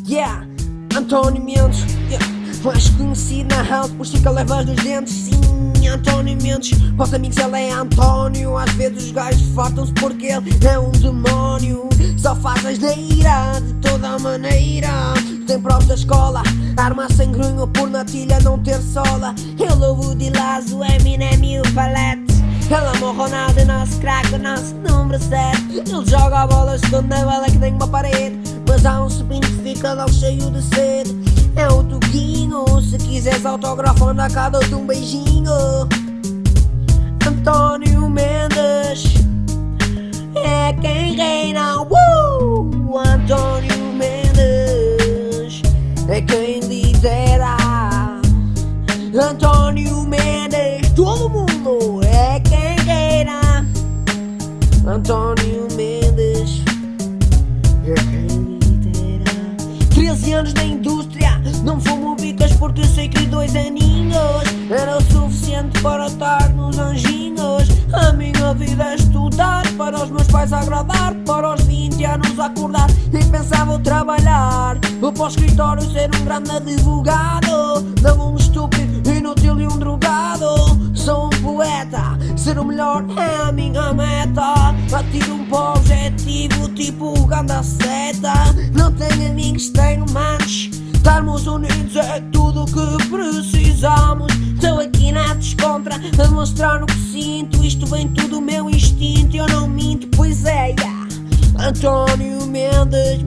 Yeah, António Mendes, yeah. Mais conhecido na house por levas dos dentes. Sim, António Mendes, para os amigos ele é António. Às vezes os gajos fartam-se porque ele é um demónio. Só faz asneira de toda maneira. Tem provas da escola, arma sem grunho por na tilha não ter sola. Ele ouve o Dilazo, Eminem e o Palete. Ele ama o Ronaldo, o nosso craque, o nosso número 7. Ele joga a bola, esconde a bola que tem uma parede. Mas há um sobrinho que fica logo cheio de sede. É o Tuguinho, se quiseres autógrafo anda cá, dou-te um beijinho. António Mendes é quem reina. António Mendes é quem lidera. António Mendes, todo mundo é quem reina. António Mendes é quem lidera. 13 anos na indústria, não fumo bicas porque sei que 2 aninhos era o suficiente para estar nos anjinhos. A minha vida é estudar, para os meus pais agradar, para os 20 anos acordar e pensar vou trabalhar. Vou para o escritório ser um grande advogado, não um estúpido, inútil e um drogado. Sou um poeta, ser o melhor é a minha meta. Atiro para o objetivo tipo o ganda seta. Não tenho amigos, tenho manos. Estarmos unidos é tudo o que precisamos. Estou aqui na descontra a mostrar o que sinto. Isto vem tudo do meu instinto, eu não minto, pois é, yeah. António Mendes,